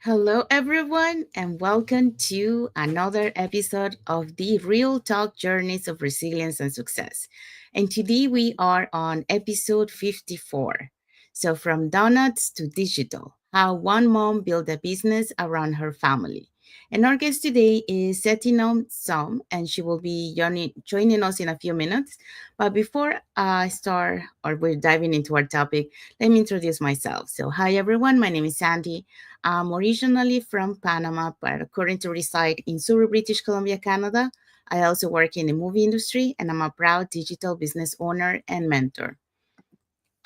Hello, everyone, and welcome to another episode of the Real Talk Journeys of Resilience and Success. And today we are on episode 54. So, from donuts to digital, how one mom built a business around her family. And our guest today is Setynom and she will be joining us in a few minutes. But before I start or we're diving into our topic, let me introduce myself. So, hi, everyone, my name is Sandy. I'm originally from Panama, but currently reside in Surrey, British Columbia, Canada. I also work in the movie industry, and I'm a proud digital business owner and mentor.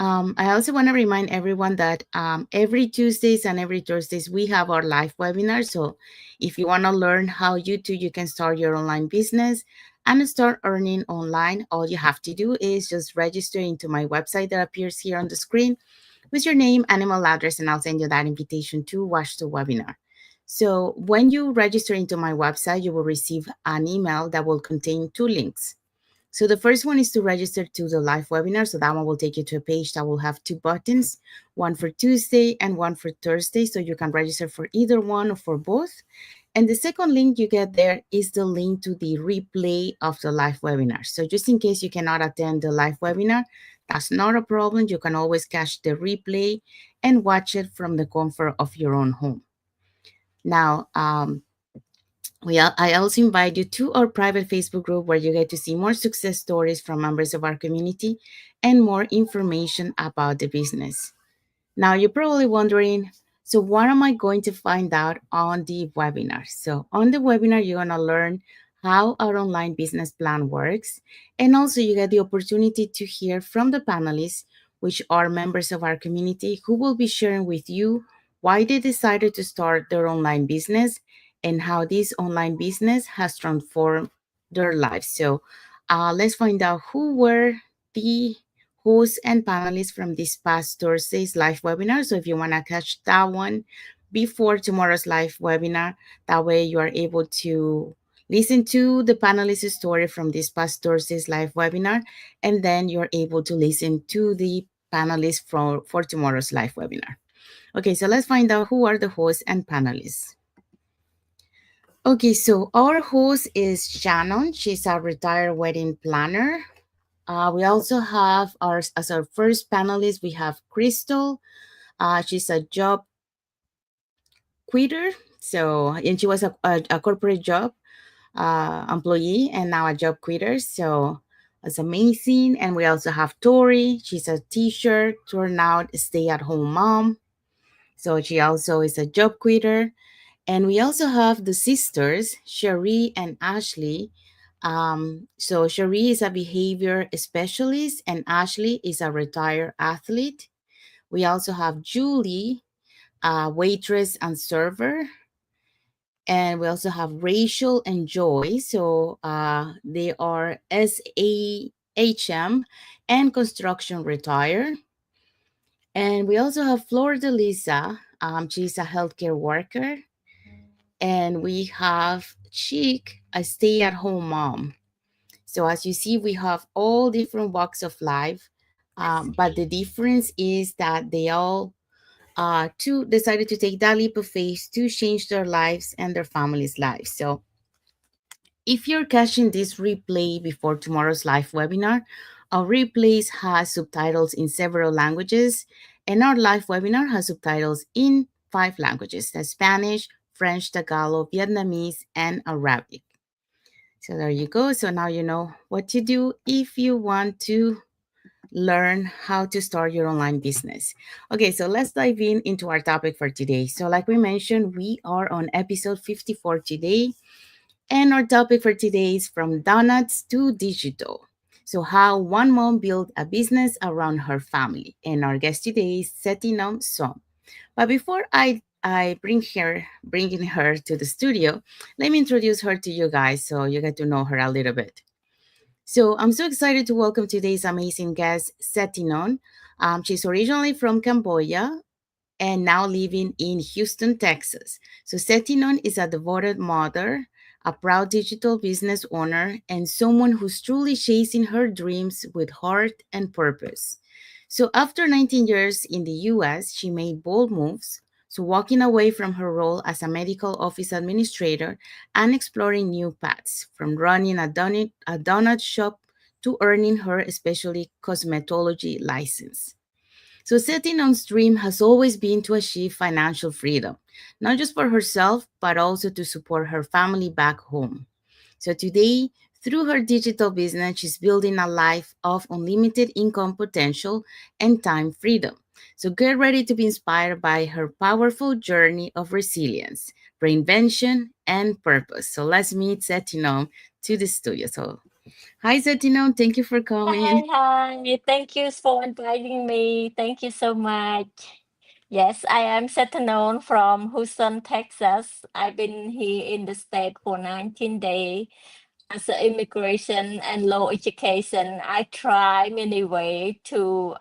I also want to remind everyone that every Tuesdays and every Thursdays we have our live webinar. So if you want to learn how you can start your online business and start earning online, all you have to do is just register into my website that appears here on the screen with your name and email address, and I'll send you that invitation to watch the webinar. So when you register into my website, you will receive an email that will contain two links. So the first one is to register to the live webinar. So that one will take you to a page that will have two buttons, one for Tuesday and one for Thursday. So you can register for either one or for both. And the second link you get there is the link to the replay of the live webinar. So just in case you cannot attend the live webinar, that's not a problem. You can always catch the replay and watch it from the comfort of your own home. Now, I also invite you to our private Facebook group where you get to see more success stories from members of our community and more information about the business. Now, you're probably wondering, so what am I going to find out on the webinar? So on the webinar, you're going to learn how our online business plan works. And also you get the opportunity to hear from the panelists, which are members of our community, who will be sharing with you why they decided to start their online business and how this online business has transformed their lives. So let's find out who were the hosts and panelists from this past Thursday's live webinar. So if you want to catch that one before tomorrow's live webinar, that way you are able to listen to the panelist story from this past Thursday's live webinar, and then you're able to listen to the panelists for tomorrow's live webinar. Okay, so let's find out who are the hosts and panelists. Okay, so our host is Shannon. She's a retired wedding planner. We also have as our first panelist, we have Crystal. She's a job quitter. And she was a corporate job employee and now a job quitter. So it's amazing. And we also have Tori. She's a teacher, turnout, stay-at-home mom. So she also is a job quitter. And we also have the sisters, Cherie and Ashley. So Cherie is a behavior specialist and Ashley is a retired athlete. We also have Julie, a waitress and server. And we also have Rachel and Joy. So they are SAHM and construction retire. And we also have Flor de Lisa. She's a healthcare worker. And we have Chic, a stay-at-home mom. So as you see, we have all different walks of life, but the difference is that they all decided to take that leap of faith to change their lives and their families' lives. So if you're catching this replay before tomorrow's live webinar, our replays has subtitles in several languages, and our live webinar has subtitles in 5 languages: that's Spanish, French, Tagalog, Vietnamese, and Arabic. So there you go. So now you know what to do if you want to learn how to start your online business. Okay, so let's dive into our topic for today. So like we mentioned, we are on episode 54 today. And our topic for today is from donuts to digital. So how one mom built a business around her family. And our guest today is Setynon. But before I bringing her to the studio, let me introduce her to you guys so you get to know her a little bit. So I'm so excited to welcome today's amazing guest, Setynon. She's originally from Cambodia and now living in Houston, Texas. So Setynon is a devoted mother, a proud digital business owner, and someone who's truly chasing her dreams with heart and purpose. So after 19 years in the US, she made bold moves, So, walking away from her role as a medical office administrator and exploring new paths, from running a donut shop to earning her especially cosmetology license. So, Setynom's dream has always been to achieve financial freedom, not just for herself, but also to support her family back home. So today, through her digital business, she's building a life of unlimited income potential and time freedom. So get ready to be inspired by her powerful journey of resilience, reinvention, and purpose. So let's meet Setynon to the studio. So hi Setynon, thank you for coming. Hi, hi. Thank you for inviting me. Thank you so much. Yes, I am Setynon from Houston, Texas. I've been here in the state for 19 days as an immigration and low education. I try many way to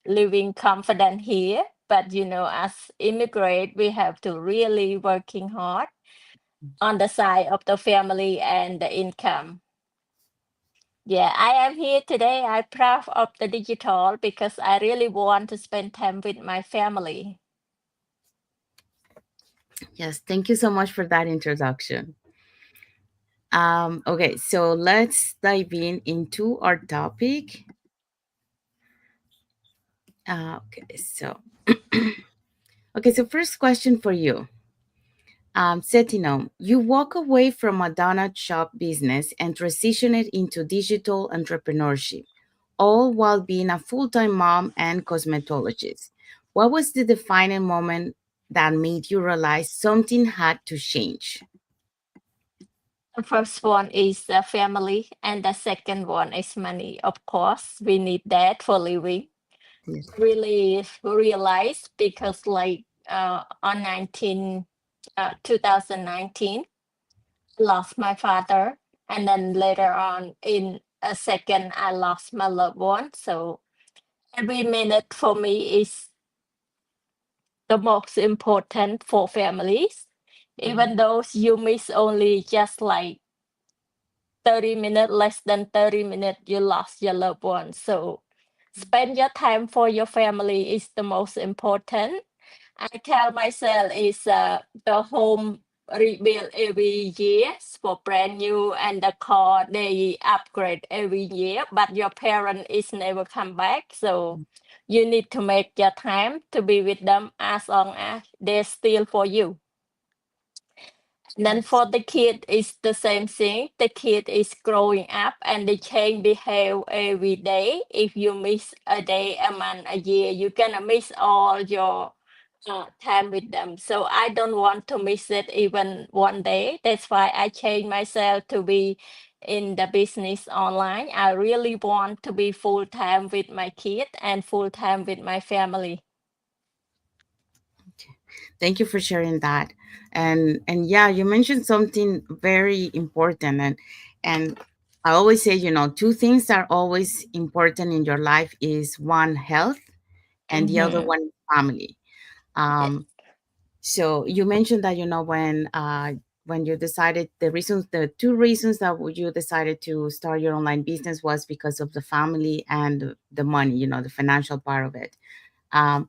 living confident here, but as immigrant, we have to really working hard on the side of the family and the income. Yeah, I am here today. I'm proud of the digital because I really want to spend time with my family. Yes, thank you so much for that introduction. Okay, so let's dive in into our topic. Okay, so first question for you. Setynom, you walk away from a donut shop business and transition it into digital entrepreneurship, all while being a full-time mom and cosmetologist. What was the defining moment that made you realize something had to change? The first one is the family, and the second one is money. Of course, we need that for living. Yes. Really realized because, like, on 2019, lost my father, and then later on, in a second, I lost my loved one. So every minute for me is the most important for families, even though you miss only just like 30 minutes, less than 30 minutes, you lost your loved one. So spend your time for your family is the most important. I tell myself is the home rebuild every year for brand new, and the car they upgrade every year, but your parent is never come back. So you need to make your time to be with them as long as they're still for you. Then Yes. for the kid, it's the same thing. The kid is growing up and they change behavior every day. If you miss a day, a month, a year, you're gonna miss all your time with them. So I don't want to miss it even one day. That's why I changed myself to be in the business online. I really want to be full time with my kid and full time with my family. Thank you for sharing that. And yeah, you mentioned something very important, and I always say, two things are always important in your life is one health and the other Mm-hmm. one family. Yes. Um so you mentioned that when you decided the two reasons that you decided to start your online business was because of the family and the money, the financial part of it. Um,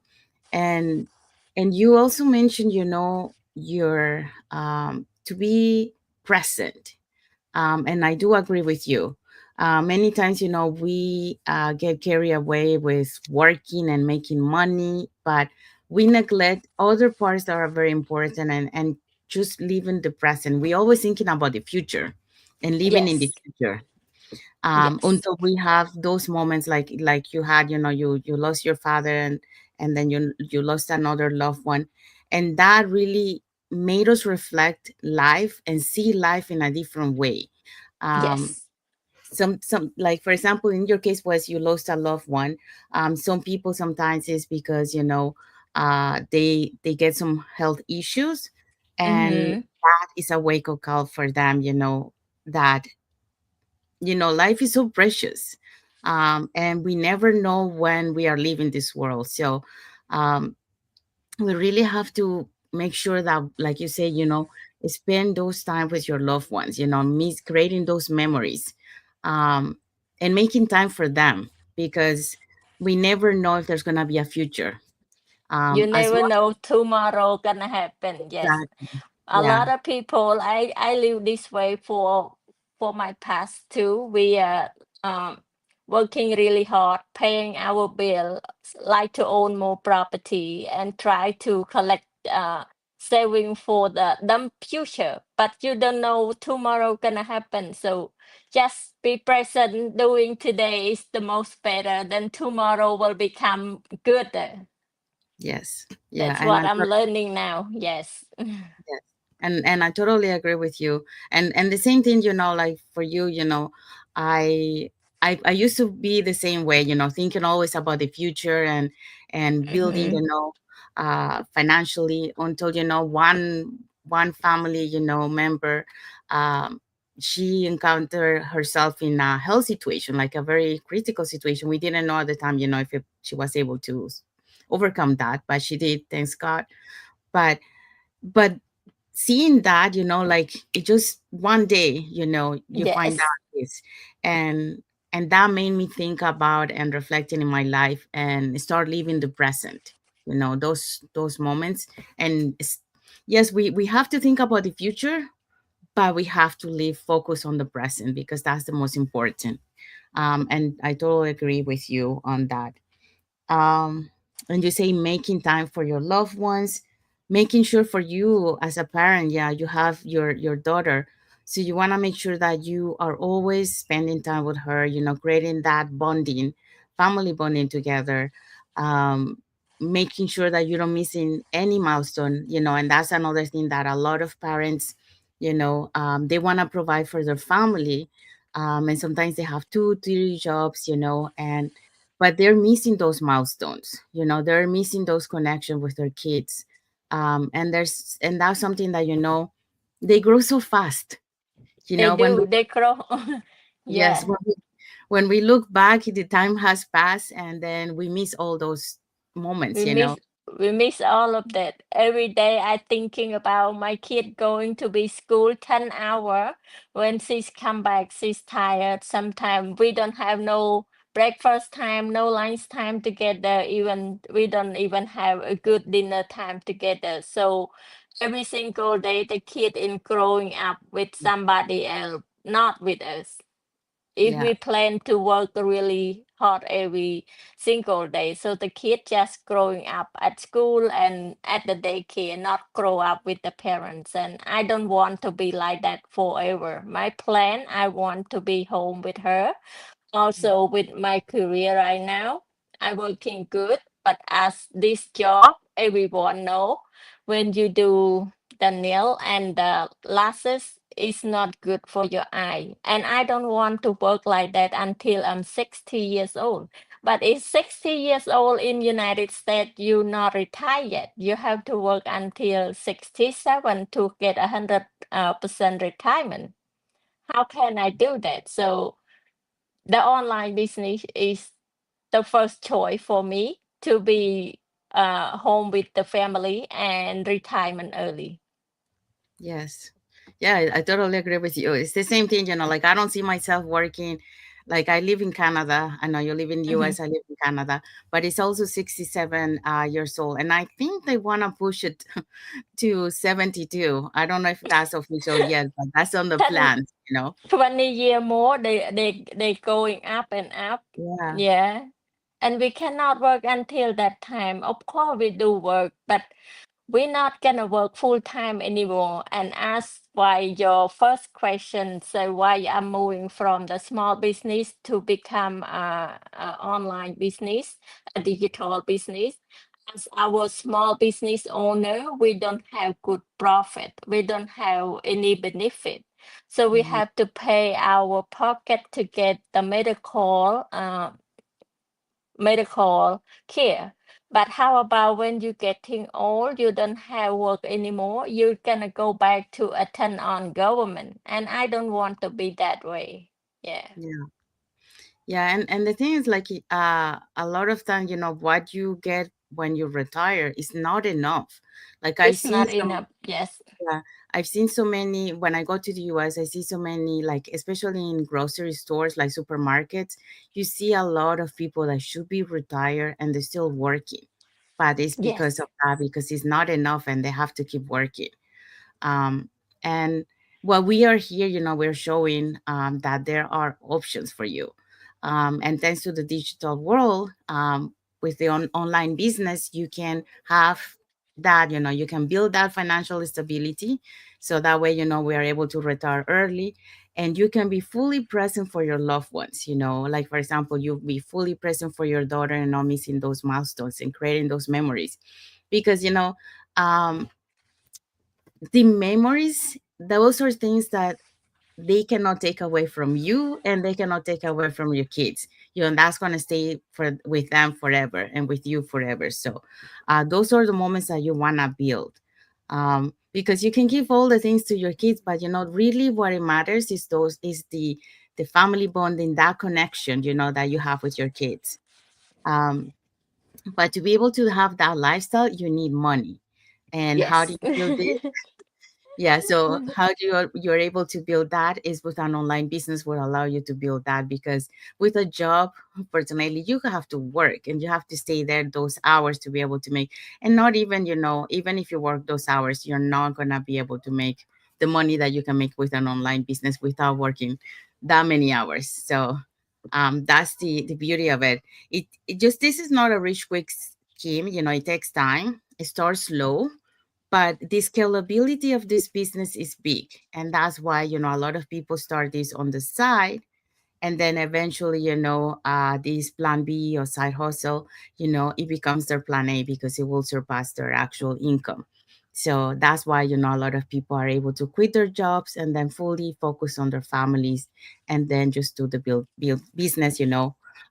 and and you also mentioned your to be present, and I do agree with you. Many times, we get carried away with working and making money, but we neglect other parts that are very important, and just living the present. We always thinking about the future and living in the Yes. future, Yes. until we have those moments like you had, you lost your father, and then you lost another loved one, and that really made us reflect life and see life in a different way. um Yes. some like for example in your case was you lost a loved one. Some people sometimes is because they get some health issues, and Mm-hmm. that is a wake up call for them, that life is so precious, and we never know when we are leaving this world. So um, we really have to make sure that, like you say, spend those time with your loved ones, miss creating those memories, um, and making time for them, because we never know if there's going to be a future. You as never well. know tomorrow gonna happen. Yes. Exactly. A Yeah. lot of people, I live this way for my past too. We are um working really hard, paying our bill, like to own more property and try to collect saving for the future. But you don't know tomorrow gonna happen. So just be present. Doing today is the most better. Then tomorrow will become good. Yes. Yeah. That's And what I'm learning now. Yes. yes. And I totally agree with you. And the same thing, like for you, I I used to be the same way, thinking always about the future and building, Hmm. financially until, one family, member, um she encountered herself in a health situation, like a very critical situation. We didn't know at the time, if she was able to overcome that, but she did, thanks God. But seeing that, like it just one day, you find Yes. out this, and that made me think about and reflecting in my life and start living the present, those moments. And yes, we have to think about the future, but we have to live focus on the present because that's the most important. And I totally agree with you on that. um and you say making time for your loved ones, making sure for you as a parent, yeah, you have your daughter, so you want to make sure that you are always spending time with her, creating that bonding, family bonding together. Making sure that you don't missing any milestone, and that's another thing that a lot of parents, they want to provide for their family. And sometimes they have two three jobs, and but they're missing those milestones, they're missing those connections with their kids. And that's something that, they grow so fast, They when we do. They grow. yes, Yeah. when we look back, the time has passed and then we miss all those moments, We miss we miss all of that. Every day I thinking about my kid going to be school 10 hour. When she's come back, she's tired. Sometimes we don't have no breakfast time, no lunch time together. Even we don't even have a good dinner time together. So every single day the kid is growing up with somebody else, not with us. If yeah. we plan to work really hard every single day, so the kid just growing up at school and at the daycare, not grow up with the parents. And I don't want to be like that forever. My plan, I want to be home with her. Also with my career right now, I'm working good, but as this job, everyone know when you do the nail and the lashes is not good for your eye. And I don't want to work like that until I'm 60 years old. But it's 60 years old in United States, you not retired yet. You have to work until 67 to get 100% retirement. How can I do that? So the online business is the first choice for me to be home with the family and retirement early. Yes. Yeah, I totally agree with you. It's the same thing, like I don't see myself working. Like I live in Canada. I know you live in the Mhm. US, I live in Canada, but it's also 67 years old. And I think they want to push it to 72. I don't know if that's official yet, but that's on the 10, plans. 20 year more, they going up and up. Yeah. Yeah. And we cannot work until that time. Of course we do work, but we're not gonna work full time anymore. And ask why your first question, so why I'm moving from the small business to become a online business, a digital business. As our small business owner, we don't have good profit. We don't have any benefit. So we Mhm. have to pay our pocket to get the medical care. But how about when you getting old, you don't have work anymore, you're gonna go back to attend on government. And I don't want to be that way. Yeah. Yeah. Yeah, and the thing is like a lot of time, what you get when you retire is not enough. Like I've It's seen not some. enough. Yes. Yeah, I've seen so many when I go to the US, I see so many, like, especially in grocery stores, like supermarkets, you see a lot of people that should be retired and they're still working. but it's because Yes. of that, because it's not enough and they have to keep working. um, and while we are here, we're showing that there are options for you. And thanks to the digital world, with the online business, you can have that, you can build that financial stability. So that way, we are able to retire early, and you can be fully present for your loved ones. Like, for example, you'll be fully present for your daughter and not missing those milestones and creating those memories. Because, um, the memories, those are things that they cannot take away from you, and they cannot take away from your kids. And that's going to stay with them forever and with you forever. So those are the moments that you want to build, because you can give all the things to your kids, but really what it matters is the family bonding, that connection, that you have with your kids. um, but to be able to have that lifestyle, you need money. And how do Yes. you build this? Yeah, so how you're able to build that is with an online business will allow you to build that, because with a job, unfortunately, you have to work and you have to stay there those hours to be able to make. And not even, even if you work those hours, you're not gonna be able to make the money that you can make with an online business without working that many hours. So that's the beauty of it. It just, this is not a rich quick scheme. It takes time. It starts slow, but the scalability of this business is big. And that's why, a lot of people start this on the side, and then eventually, this plan B or side hustle, it becomes their plan A, because it will surpass their actual income. So that's why, a lot of people are able to quit their jobs and then fully focus on their families, and then just do the build business,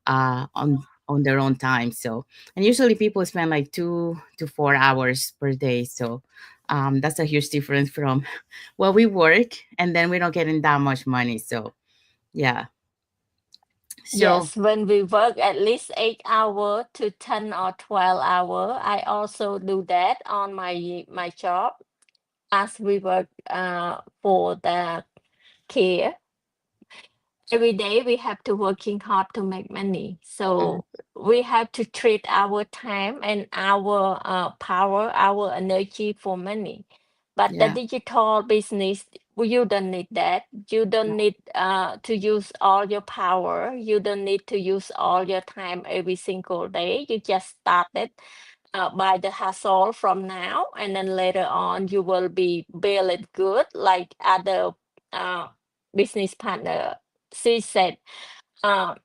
on their own time. So, and usually people spend like 2 to 4 hours per day. So that's a huge difference from what we work, and then we don't get in that much money. So yeah. So Yes, when we work at least 8 hour to 10 or 12 hour, I also do that on my job as we work for the care. Every day we have to working hard to make money, mhm, so we have to trade our time and our power, our energy for money. But the yeah, digital business, you don't need that. You don't need to use all your power. You don't need to use all your time every single day. You just start it by the hustle from now, and then later on you will be build it good like other uh, business partner. She said, uh,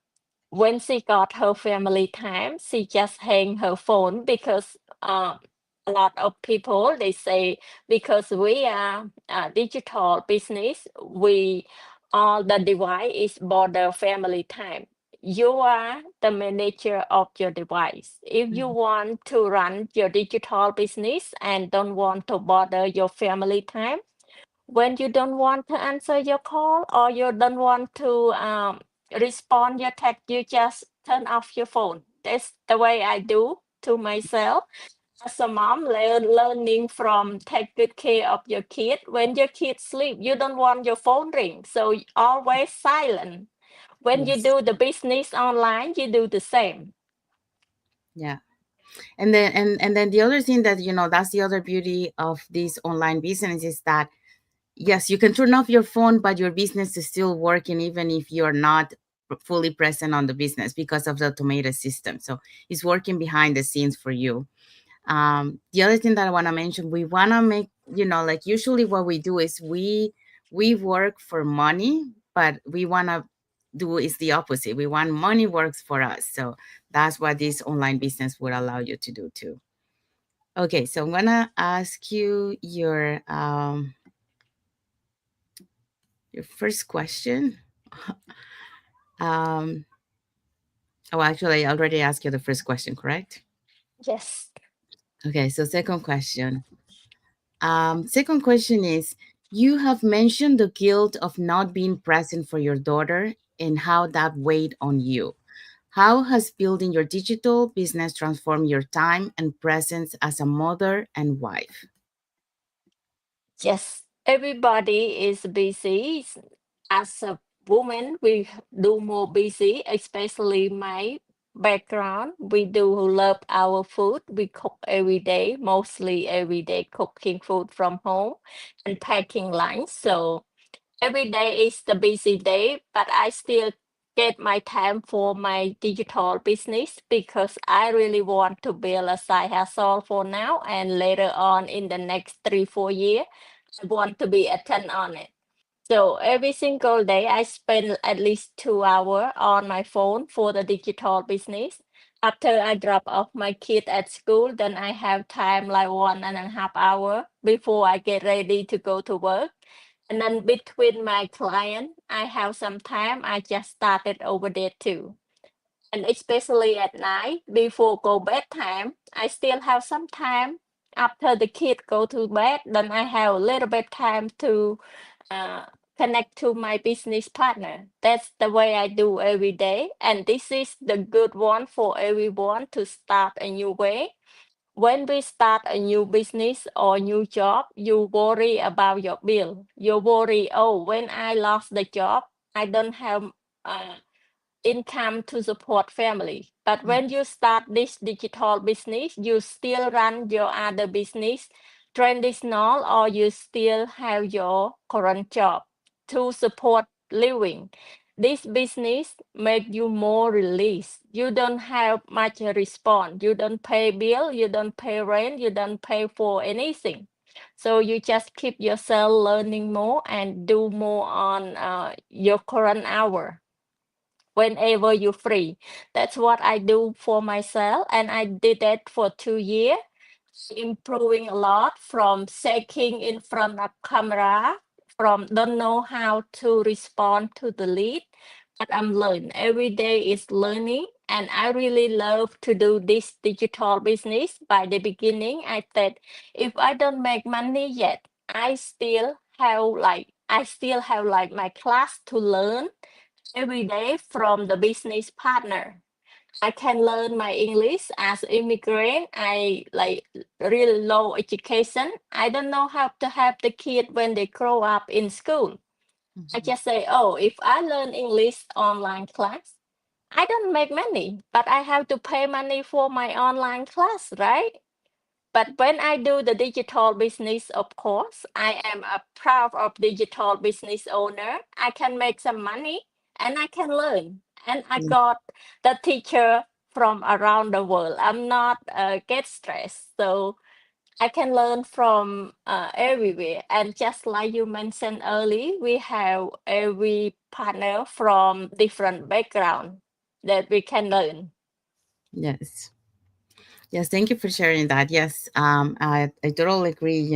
when she got her family time, she just hang her phone because a lot of people they say because we are digital business, we all the device is border family time. You are the manager of your device. If you mhm, want to run your digital business and don't want to bother your family time, when you don't want to answer your call or you don't want to respond your text, you just turn off your phone. That's the way I do to myself. As a mom, learning from take good care of your kid. When your kids sleep, you don't want your phone ring, so always silent. When you yes, do the business online, you do the same. yeah. And then the other thing that, that's the other beauty of this online business is that, yes, you can turn off your phone, but your business is still working even if you're not fully present on the business, because of the automated system. So it's working behind the scenes for you. The other thing that I want to mention, we want to make, like, usually what we do is we work for money, but we want to do is the opposite. We want money works for us. So that's what this online business would allow you to do too. Okay, so I'm gonna ask you your first question. um oh, actually, I already asked you the first question, correct? Yes. Okay, so second question is, you have mentioned the guilt of not being present for your daughter and how that weighed on you. How has building your digital business transformed your time and presence as a mother and wife? Yes, everybody is busy. As a woman, we do more busy, especially my background. We do love our food. We cook every day, mostly every day cooking food from home and packing lunch. So every day is the busy day, but I still get my time for my digital business because I really want to build a side hustle for now and later on in the next 3, 4 years, I want to be a 10 on it. So every single day, I spend at least 2 hours on my phone for the digital business. After I drop off my kid at school, then I have time like 1.5 hours before I get ready to go to work. And then between my client, I have some time. I just started over there too. And especially at night before go bedtime, I still have some time. After the kid go to bed, then I have a little bit time to uh, connect to my business partner. That's the way I do every day. And this is the good one for everyone to start a new way. When we start a new business or new job, you worry about your bill. You worry, oh, when I lost the job, I don't have uh, income to support family. But when you start this digital business, you still run your other business traditional or you still have your current job to support living. This business make you more released. You don't have much response. You don't pay bill, you don't pay rent, you don't pay for anything. So you just keep yourself learning more and do more on your current hour whenever you're free. That's what I do for myself, and I did that for 2 years, improving a lot from shaking in front of camera, from don't know how to respond to the lead, but I'm learning. Every day is learning, and I really love to do this digital business. By the beginning, I said, if I don't make money yet, I still have like my class to learn every day from the business partner. I can learn my English as immigrant. I like really low education. I don't know how to help the kid when they grow up in school. I Mhm. just say, oh, if I learn English online class, I don't make money, but I have to pay money for my online class, right? But when I do the digital business, of course, I am a proud of digital business owner. I can make some money and I can learn. And I Yeah. got the teacher from around the world. I'm not get stressed. So I can learn from everywhere. And just like you mentioned earlier, we have every partner from different background that we can learn. Yes. Yes, thank you for sharing that. Yes, I totally agree.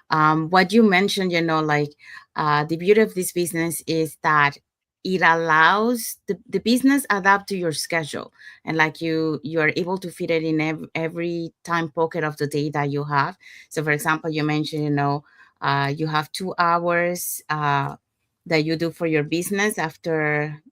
What you mentioned, like the beauty of this business is that it allows the business adapt to your schedule, and like you are able to fit it in every time pocket of the day that you have. So, for example, you mentioned, you have 2 hours that you do for your business after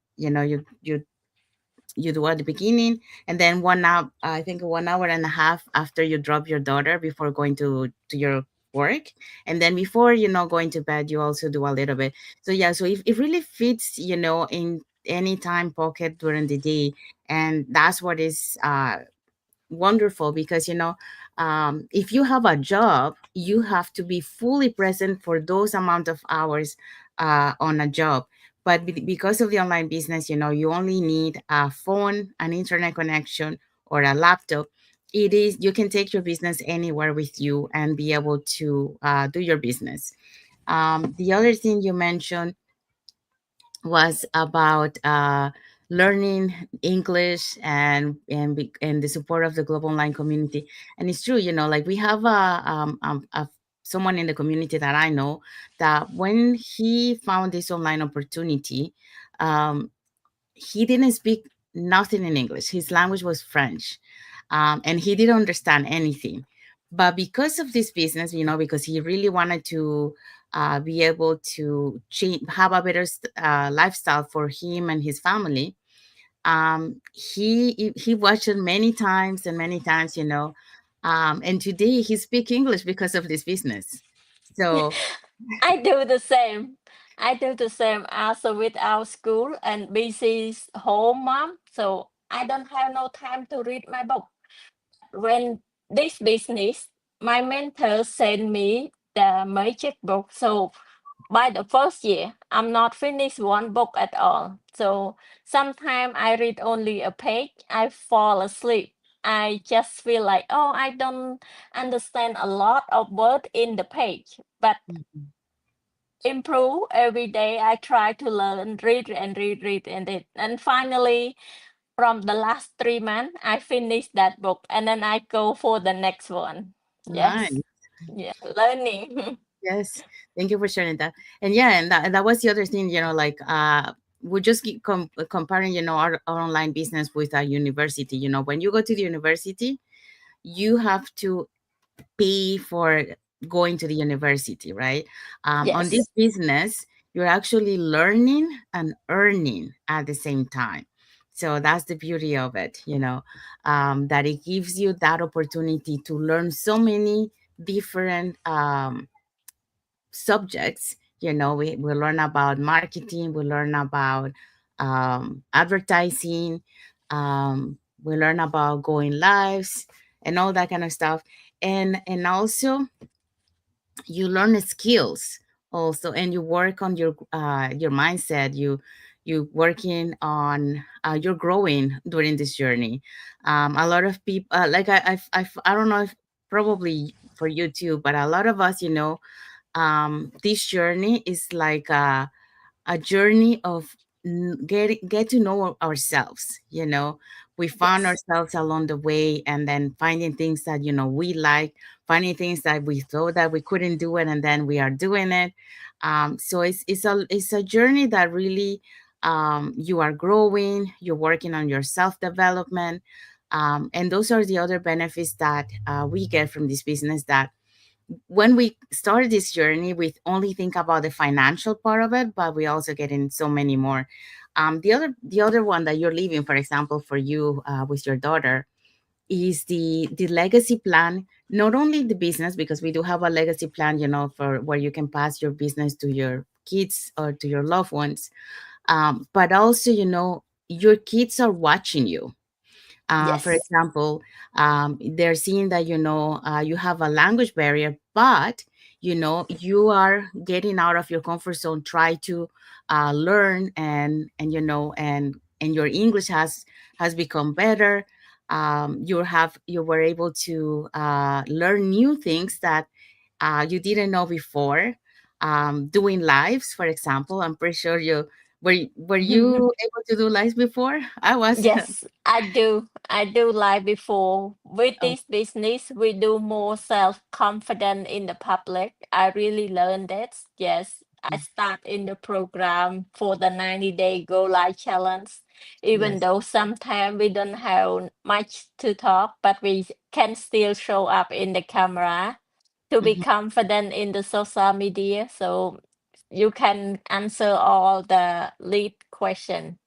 you do at the beginning, and then 1 hour, I think 1 hour and a half after you drop your daughter before going to your work, and then before going to bed you also do a little bit. So yeah, so if it really fits in any time pocket during the day, and that's what is wonderful, because if you have a job, you have to be fully present for those amount of hours on a job. But because of the online business, you only need a phone, an internet connection, or a laptop. It is You can take your business anywhere with you and be able to do your business. The other thing you mentioned was about learning English, and the support of the global online community. And it's true, like we have someone in the community that I know, that when he found this online opportunity, um, he didn't speak nothing in English. His language was French, and he didn't understand anything. But because of this business, because he really wanted to be able to have a better lifestyle for him and his family, he watched it many times and many times, and today he speaks English because of this business. So I do the same. I do the same also with our school and BC's home mom. So I don't have no time to read my book. When this business, my mentor sent me the magic book. So by the first year, I'm not finished one book at all. So sometimes I read only a page, I fall asleep. I just feel like, oh, I don't understand a lot of word in the page, but Mhm. improve every day. I try to learn, read and read and read. And finally, from the last 3 months, I finished that book and then I go for the next one. Yes. Nice. Yeah. Learning. Yes. Thank you for sharing that. And yeah, and that was the other thing, like we just keep comparing, our online business with a university. When you go to the university, you have to pay for going to the university, right? On this Yes. business, you're actually learning and earning at the same time. So that's the beauty of it, that it gives you that opportunity to learn so many different subjects. We learn about marketing, we learn about advertising, we learn about going lives and all that kind of stuff. And also you learn skills also, and you work on your mindset. You working on you're growing during this journey. A lot of people, like I don't know if probably for you too, but a lot of us, this journey is like a journey of get to know ourselves. We found Yes. ourselves along the way, and then finding things that we like, finding things that we thought that we couldn't do it, and then we are doing it. So it's a journey that really, you are growing, you're working on your self-development. And those are the other benefits that we get from this business, that when we started this journey, we only think about the financial part of it, but we also get in so many more. The other one that you're leaving, for example, for you, with your daughter, is the legacy plan. Not only the business, because we do have a legacy plan, for where you can pass your business to your kids or to your loved ones, but also, your kids are watching you. For Yes. example, they're seeing that you have a language barrier, but you are getting out of your comfort zone, try to learn, and your English has become better. You were able to learn new things that you didn't know before. Doing lives, for example, I'm pretty sure were you able to do lives before? I was. Yes, I do. I do like before. With this business, we do more self-confident in the public. I really learned that. Yes, I start in the program for the 90-day Go Live challenge. Even Yes. though sometimes we don't have much to talk, but we can still show up in the camera to be Mhm. confident in the social media. So you can answer all the lead question.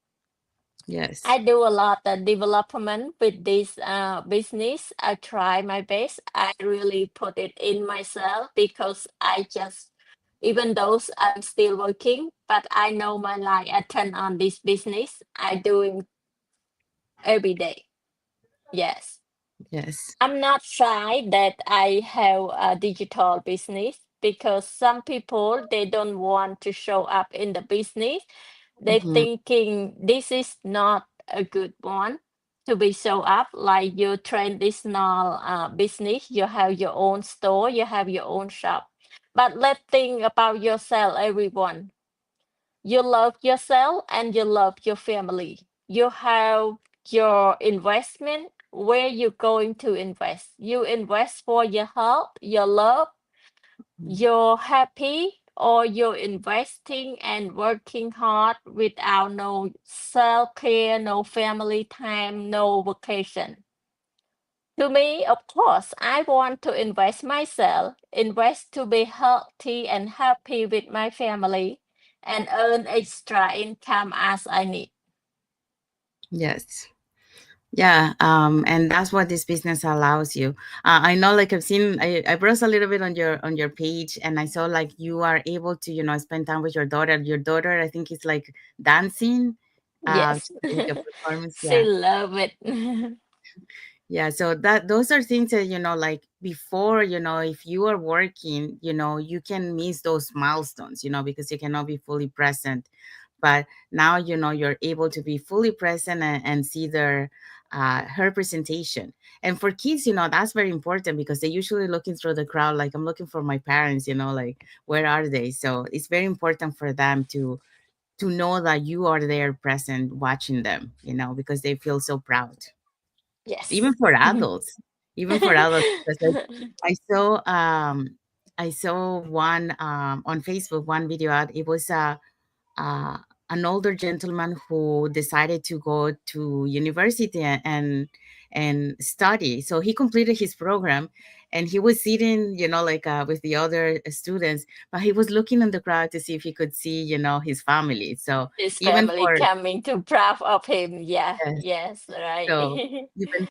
Yes. I do a lot of development with this business. I try my best. I really put it in myself because I just, even though I'm still working, but I know my life I turn on this business. I doing every day. Yes. Yes. I'm not shy that I have a digital business because some people they don't want to show up in the business. They Mhm. thinking this is not a good one to be show up like your traditional business. You have your own store, you have your own shop. But let's think about yourself, everyone. You love yourself and you love your family. You have your investment. Where you going to invest? You invest for your health, your love, Mhm. you're happy, or you're investing and working hard without no self-care, no family time, no vacation. To me, of course, I want to invest myself, invest to be healthy and happy with my family, and earn extra income as I need. Yes. Yeah. And that's what this business allows you. I know, like I've seen, I browsed a little bit on your page, and I saw like you are able to, spend time with your daughter. Your daughter, I think, is like dancing. Yes. So the performance, She yeah. love it. Yeah, so that those are things that, like before, if you are working, you can miss those milestones, because you cannot be fully present. But now, you're able to be fully present and see her presentation. And for kids, that's very important because they're usually looking through the crowd, like, I'm looking for my parents, like, where are they? So it's very important for them to know that you are there present watching them, because they feel so proud. Even Yes. for adults, even for adults, because I saw I saw one on Facebook, one video ad. It was uh, an older gentleman who decided to go to university and study. So he completed his program, and he was sitting, like, with the other students, but he was looking in the crowd to see if he could see, his family. So His even family for coming to proud of him. Yeah. yes, Yes. Right. so even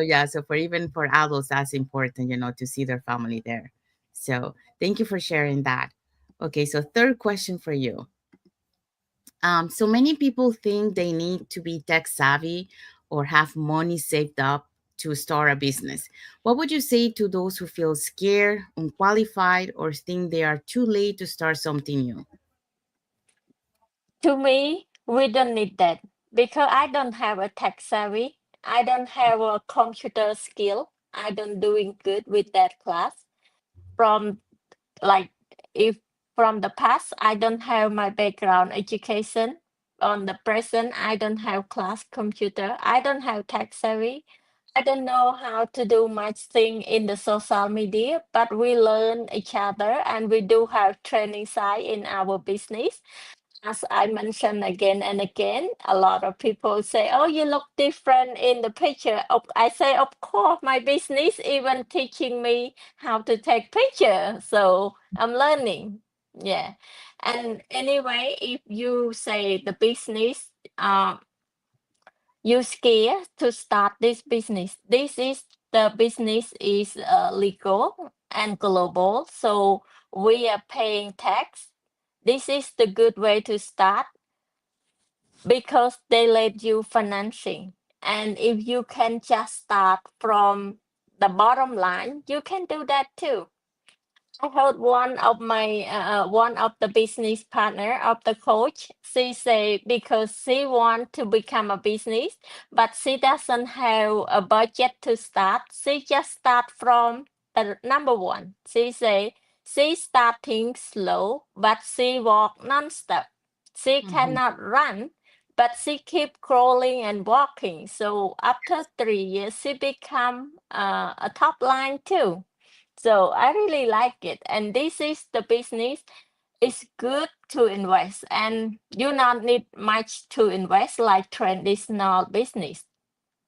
yeah, so for even for adults, that's important, to see their family there. So thank you for sharing that. Okay, so third question for you. So many people think they need to be tech savvy or have money saved up to start a business. What would you say to those who feel scared, unqualified, or think they are too late to start something new? To me, we don't need that because I don't have a tech savvy. I don't have a computer skill. I don't doing good with that class. From like if from the past, I don't have my background education. On the present, I don't have class computer. I don't have tech savvy. I don't know how to do much thing in the social media, but we learn each other and we do have training side in our business. As I mentioned again and again, a lot of people say, "Oh, you look different in the picture." I say, "Of course, my business even teaching me how to take picture, so I'm learning." Yeah, and anyway, if you say the business, you scared to start this business. This is the business is legal and global, so we are paying tax. This is the good way to start because they let you financing. And if you can just start from the bottom line, you can do that too. I heard one of the business partner of the coach. She say because she want to become a business, but she doesn't have a budget to start. She just start from the number one. She say she starting slow, but she walk nonstop. She Hmm. cannot run, but she keep crawling and walking. So after 3 years, she become a top line too. So I really like it. And this is the business. It's good to invest and you not need much to invest like traditional business.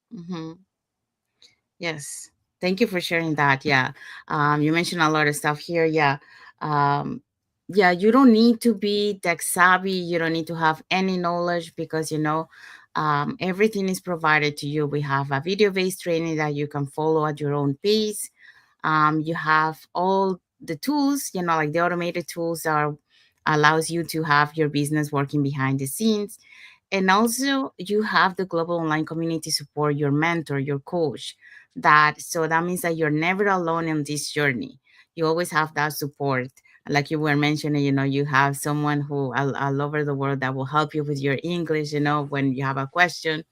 Hmm. Yes. Thank you for sharing that. Yeah. You mentioned a lot of stuff here. Yeah. Um, yeah, you don't need to be tech savvy. You don't need to have any knowledge because, everything is provided to you. We have a video based training that you can follow at your own pace. You have all the tools, like the automated tools that allows you to have your business working behind the scenes. And also you have the global online community support, your mentor, your coach. That means that you're never alone in this journey. You always have that support. Like you were mentioning, you have someone who all over the world that will help you with your English, when you have a question.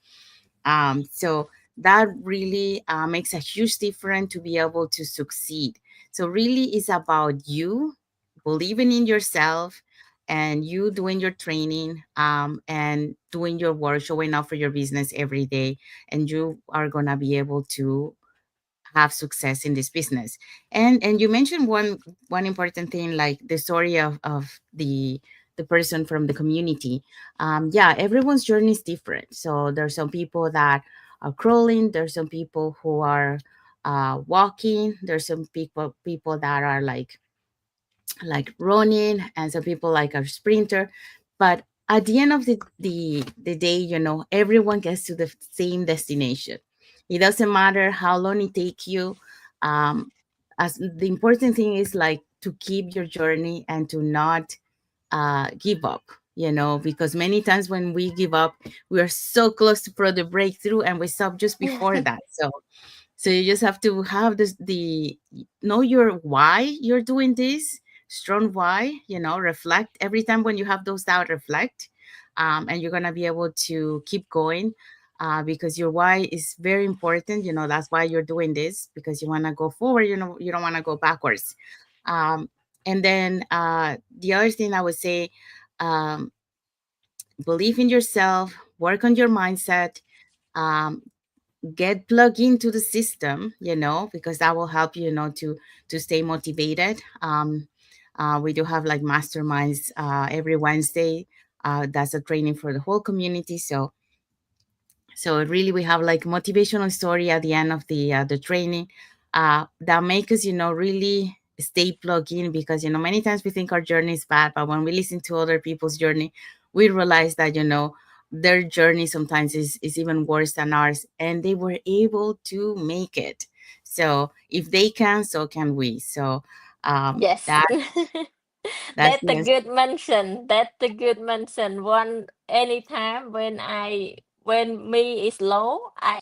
So that really makes a huge difference to be able to succeed. So really it's about you believing in yourself and you doing your training, and doing your work, showing up for your business every day, and you are going to be able to have success in this business. And you mentioned one important thing, like the story of the person from the community. Yeah, everyone's journey is different. So there's some people that are crawling, there's some people who are walking, there's some people that are like running, and some people like a sprinter. But at the end of the day, everyone gets to the same destination. It doesn't matter how long it takes you. As the important thing is like to keep your journey and to not give up. because many times when we give up, we are so close to for the breakthrough and we stop just before that. So you just have to have this the know your why you're doing this, strong why, reflect every time when you have those doubt, reflect, and you're gonna be able to keep going, because your why is very important. That's why you're doing this, because you want to go forward. You don't want to go backwards. um, and then the other thing I would say, um, believe in yourself, work on your mindset, um, get plugged into the system, because that will help you, to stay motivated. We do have like masterminds every Wednesday. That's a training for the whole community. So really, we have like motivational story at the end of the training, that make us, really stay plugged in, because many times we think our journey is bad, but when we listen to other people's journey, we realize that their journey sometimes is even worse than ours, and they were able to make it. So if they can, so can we. So Yes. that's That's a yes. good mention. That's a good mention. One anytime when me is low, I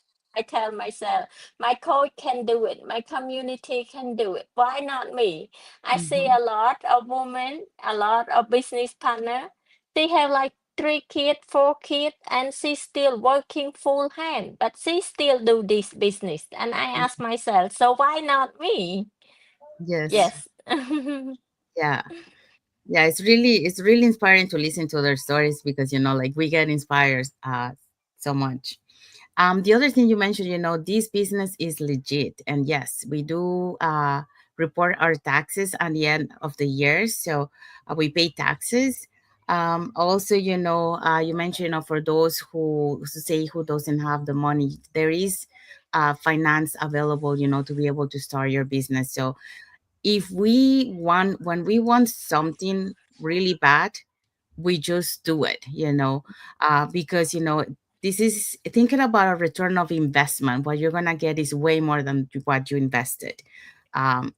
tell myself, my coach can do it, my community can do it. Why not me? I see Mhm. a lot of women, a lot of business partner. They have like 3 kids, 4 kids, and she's still working full hand, but she still do this business. And I ask myself, so why not me? Yes. Yes. Yeah. Yeah, it's really inspiring to listen to their stories, because like we get inspired so much. The other thing you mentioned, this business is legit, and yes, we do report our taxes at the end of the year, so we pay taxes. Also, you mentioned, for those who say who doesn't have the money, there is finance available, to be able to start your business. So if we want when we want something really bad, we just do it, because this is thinking about a return of investment. What you're gonna get is way more than what you invested. um,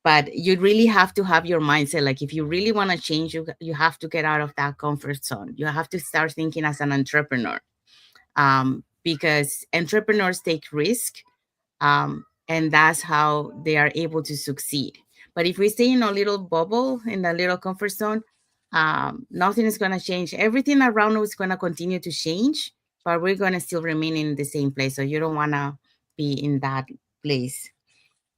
but you really have to have your mindset, like if you really want to change, you have to get out of that comfort zone. You have to start thinking as an entrepreneur, because entrepreneurs take risk, and that's how they are able to succeed. But if we stay in a little bubble, in a little comfort zone, nothing is going to change. Everything around us is going to continue to change, but we're going to still remain in the same place. So you don't want to be in that place.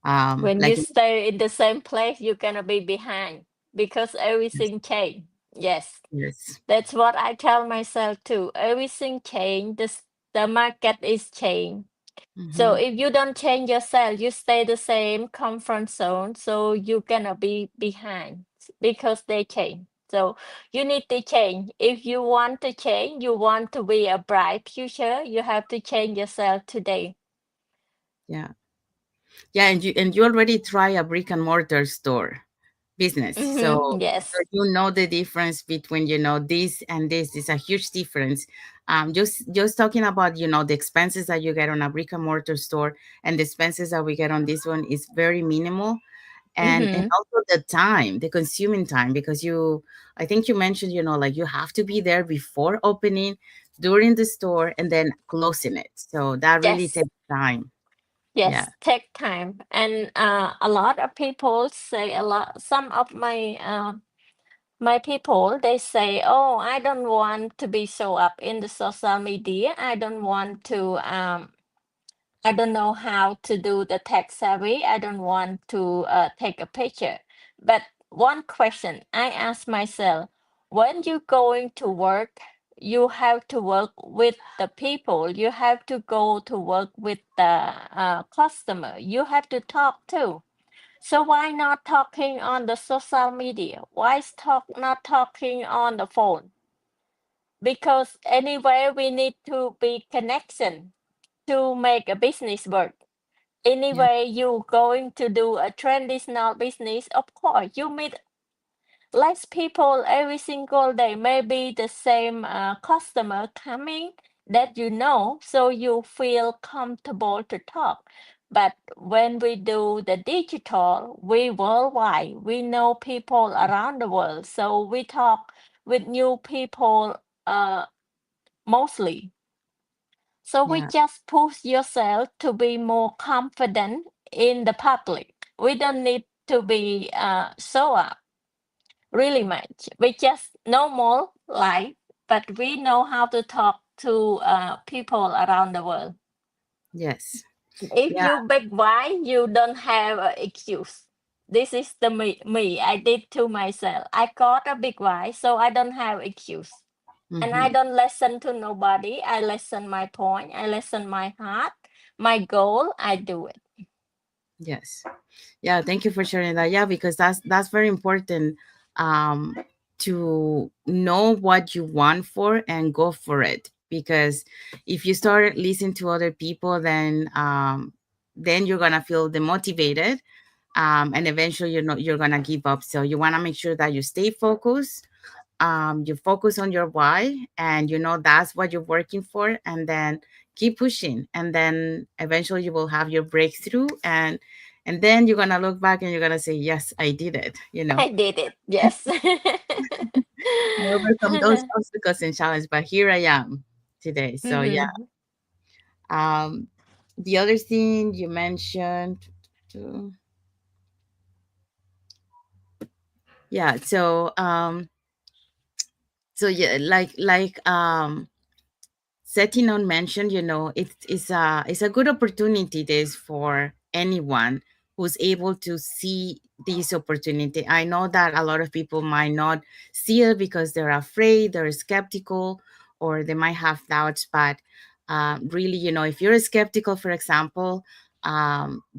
When you Like stay in the same place, you're gonna be behind because everything changed. Yes, yes. that's what I tell myself too. Everything changed. The market is changed. So Hmm. if you don't change yourself, you stay the same comfort zone. So you're gonna be behind because they change. So you need to change. If you want to change, you want to be a bright future, you have to change yourself today. Yeah. Yeah, and you already try a brick and mortar store business. So Yes. you know the difference between this and this is a huge difference. Just talking about the expenses that you get on a brick and mortar store and the expenses that we get on this one is very minimal. And Mm-hmm. also the time, the consuming time, because I think you mentioned, like you have to be there before opening, during the store, and then closing it. So that really Yes. takes time. Yeah. Yes, take time. And a lot of people say a lot. Some of my people they say, "Oh, I don't want to be show up in the social media. I don't want to I don't know how to do the tech savvy. I don't want to take a picture." But one question I ask myself, when you going to work, you have to work with the people. You have to go to work with the customer. You have to talk too. So why not talking on the social media? Why is not talking on the phone? Because anyway, we need to be connection to make a business work. Yeah. Anyway, you going to do a traditional business, of course, you meet less people every single day. Maybe the same customer coming that you know, so you feel comfortable to talk. But when we do the digital, we worldwide, we know people around the world, so we talk with new people, mostly. So we Yeah. just push yourself to be more confident in the public. We don't need to be show up really much. We just normal life, but we know how to talk to people around the world. Yes. If Yeah. you big why, you don't have an excuse. This is the me. I did to myself. I got a big why, so I don't have excuse. And I Hmm. don't listen to nobody. I listen my point. I listen my heart, my goal. I do it. Yes. Yeah, thank you for sharing that. Yeah, because that's very important, um to know what you want for and go for it. Because if you start listening to other people, then you're gonna feel demotivated, and eventually you're gonna give up. So you want to make sure that you stay focused, you focus on your why, and that's what you're working for, and then keep pushing, and then eventually you will have your breakthrough, and then you're gonna look back and you're gonna say, yes, I did it, I did it. Yes. I overcome those obstacles and challenges, but here I am today. So yeah. Hmm. um the other thing you mentioned, yeah, so yeah, Setynon mentioned, it's a good opportunity this for anyone who's able to see this opportunity. I know that a lot of people might not see it because they're afraid, they're skeptical, or they might have doubts. But really, if you're skeptical, for example,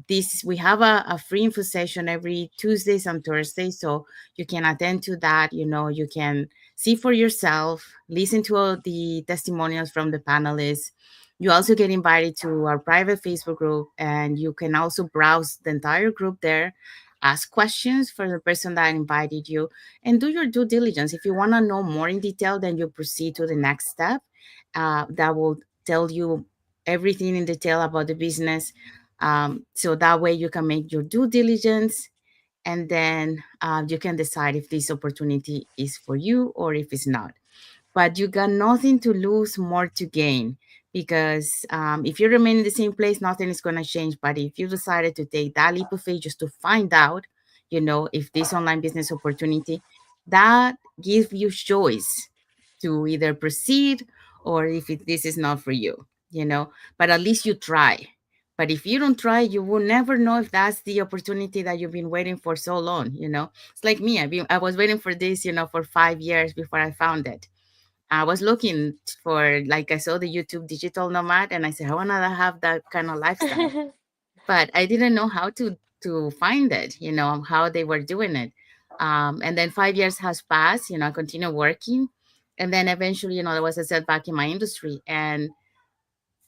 this we have a free info session every Tuesdays and Thursdays, so you can attend to that. You can see for yourself, listen to all the testimonials from the panelists. You also get invited to our private Facebook group, and you can also browse the entire group there, ask questions for the person that invited you, and do your due diligence. If you want to know more in detail, then you proceed to the next step. That will tell you everything in detail about the business. So that way you can make your due diligence, and then you can decide if this opportunity is for you or if it's not. But you got nothing to lose, more to gain, because if you remain in the same place, nothing is going to change. But if you decided to take that leap of faith just to find out, if this online business opportunity, that gives you choice to either proceed, or if this is not for you. But at least you try. But if you don't try, you will never know if that's the opportunity that you've been waiting for so long. It's like me. I was waiting for this, for 5 years before I found it. I was looking for, like, I saw the YouTube digital nomad, and I said, I want to have that kind of lifestyle. But I didn't know how to find it, how they were doing it. And then 5 years has passed, I continue working. And then eventually, there was a setback in my industry. And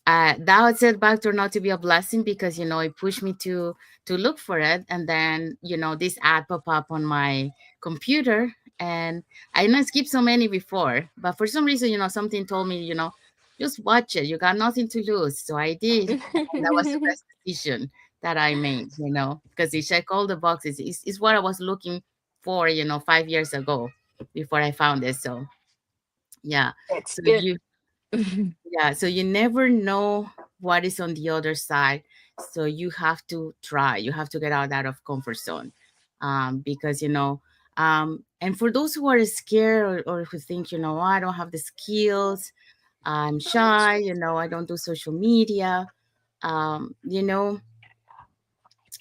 that setback turned out to be a blessing, because it pushed me to look for it. And then this ad pop up on my computer, and I know I skipped so many before, but for some reason, something told me, just watch it, you got nothing to lose. So I did, and that was the best decision that I made, because it checked all the boxes. It's what I was looking for, 5 years ago, before I found it. So yeah. That's So good. you never know what is on the other side. So you have to try. You have to get out of comfort zone, because and for those who are scared, or who think, "Oh, I don't have the skills. I'm shy. I don't do social media." Um, you know,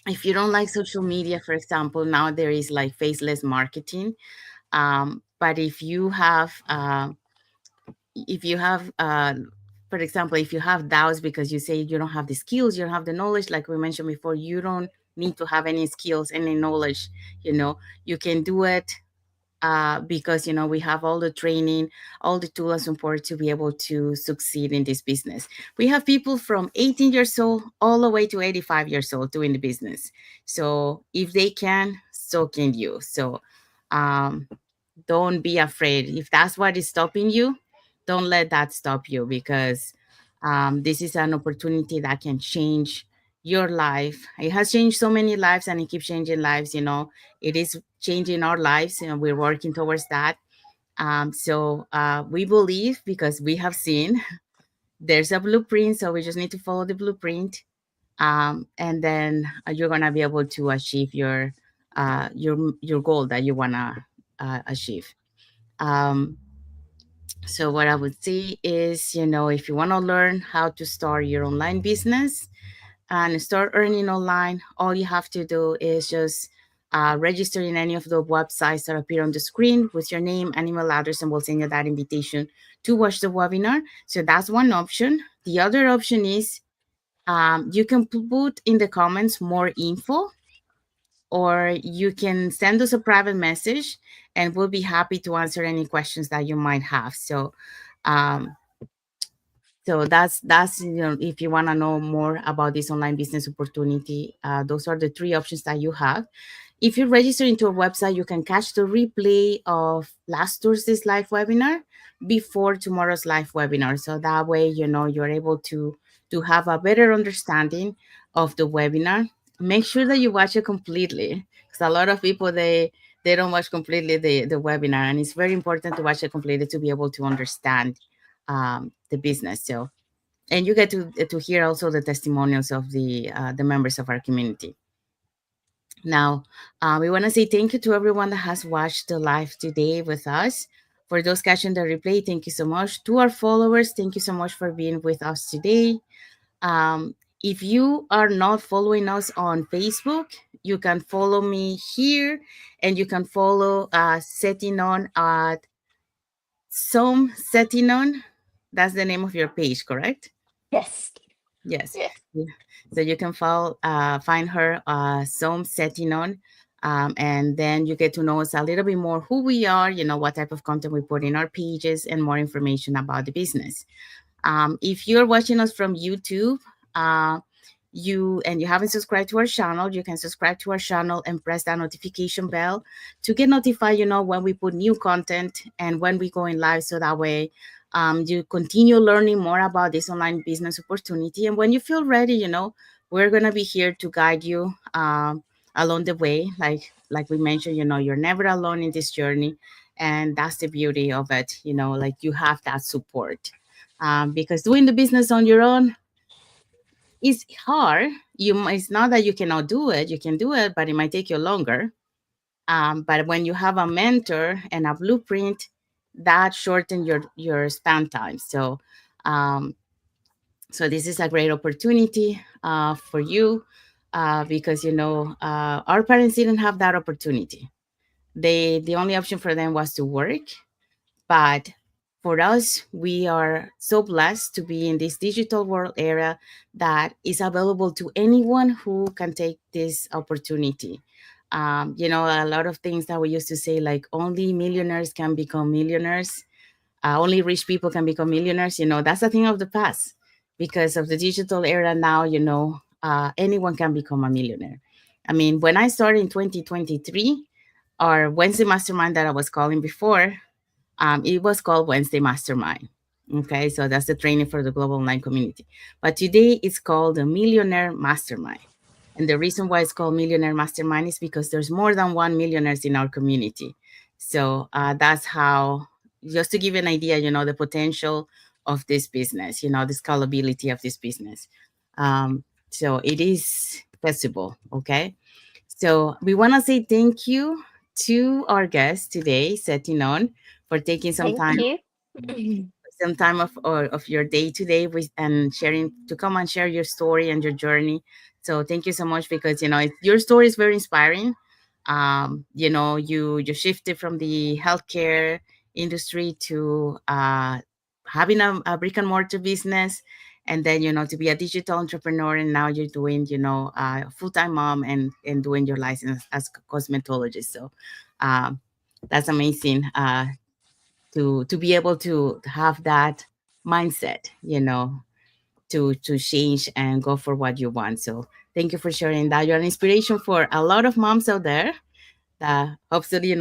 if you don't like social media, for example, now there is like faceless marketing. But if you have for example, if you have doubts because you say you don't have the skills, you don't have the knowledge, like we mentioned before, you don't need to have any skills, any knowledge. You can do it, because we have all the training, all the tools and support to be able to succeed in this business. We have people from 18 years old all the way to 85 years old doing the business. So if they can, so can you. So um, don't be afraid. If that's what is stopping you, don't let that stop you, because this is an opportunity that can change your life. It has changed so many lives, and it keeps changing lives. It is changing our lives, and we're working towards that. So we believe, because we have seen, there's a blueprint, so we just need to follow the blueprint, and then you're gonna be able to achieve your goal that you wanna achieve. Um, so what I would say is, if you want to learn how to start your online business and start earning online, all you have to do is just register in any of the websites that appear on the screen with your name and email address, and we'll send you that invitation to watch the webinar. So that's one option. The other option is, you can put in the comments more info, or you can send us a private message, and we'll be happy to answer any questions that you might have. Um, that's if you want to know more about this online business opportunity, those are the three options that you have. If you register into our website, you can catch the replay of last Thursday's live webinar before tomorrow's live webinar. So that way, you're able to have a better understanding of the webinar. Make sure that you watch it completely, because a lot of people, they don't watch completely the webinar, and it's very important to watch it completely to be able to understand the business. So, and you get to hear also the testimonials of the members of our community. Now, we want to say thank you to everyone that has watched the live today with us. For those catching the replay, thank you so much. To our followers, thank you so much for being with us today. If you are not following us on Facebook, you can follow me here, and you can follow Setynon at some Setynon. That's the name of your page, correct? Yes. Yes. Yes. Yeah. So you can find her, some Setynon, and then you get to know us a little bit more, who we are, what type of content we put in our pages, and more information about the business. If you're watching us from YouTube, uh, you haven't subscribed to our channel, you can subscribe to our channel and press that notification bell to get notified, when we put new content and when we go in live. So that way, you continue learning more about this online business opportunity. And when you feel ready, we're gonna be here to guide you along the way. Like we mentioned, you're never alone in this journey, and that's the beauty of it. Like, you have that support, because doing the business on your own is hard. It's not that you cannot do it, you can do it, but it might take you longer. But when you have a mentor and a blueprint, that shorten your span time. Um, so this is a great opportunity for you, because our parents didn't have that opportunity. The only option for them was to work. But for us, we are so blessed to be in this digital world era that is available to anyone who can take this opportunity. A lot of things that we used to say, like only millionaires can become millionaires, only rich people can become millionaires. That's a thing of the past, because of the digital era now. Anyone can become a millionaire. I mean, when I started in 2023, our Wednesday mastermind that I was calling before, it was called Wednesday Mastermind. Okay, so that's the training for the global online community. But today it's called the Millionaire Mastermind. And the reason why it's called Millionaire Mastermind is because there's more than one millionaires in our community. So that's how, just to give you an idea, the potential of this business, the scalability of this business. So it is possible. Okay. So we want to say thank you to our guest today, Setynon, for taking Thank you. some time of your day today with and sharing to come and share your story and your journey. So thank you so much, because your story is very inspiring. You shifted from the healthcare industry to having a brick and mortar business, and then to be a digital entrepreneur, and now you're doing full-time mom and doing your license as a cosmetologist. So um, that's amazing, to be able to have that mindset, to change and go for what you want. So thank you for sharing that. You're an inspiration for a lot of moms out there that hopefully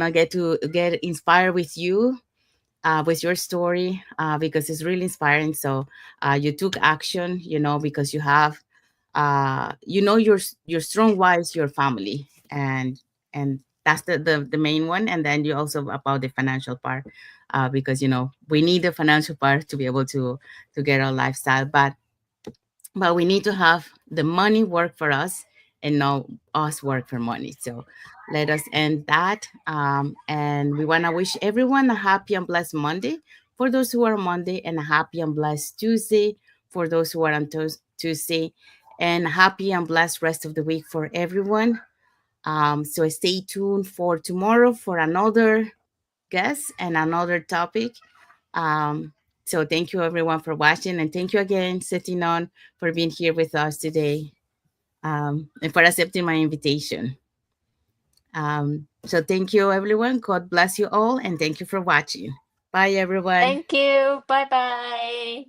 get inspired with you, with your story, because it's really inspiring. So you took action, because you have your strong why is your family, and that's the main one. And then you also about the financial part, because we need the financial part to be able to get our lifestyle, but we need to have the money work for us and not us work for money. So let us end that. And we want to wish everyone a happy and blessed Monday for those who are on Monday, and a happy and blessed Tuesday for those who are on Tuesday, and happy and blessed rest of the week for everyone. So stay tuned for tomorrow for another guest and another topic. Um, so thank you everyone for watching, and thank you again, Setynon, for being here with us today, and for accepting my invitation. So thank you everyone. God bless you all, and thank you for watching. Bye everyone. Thank you. Bye bye.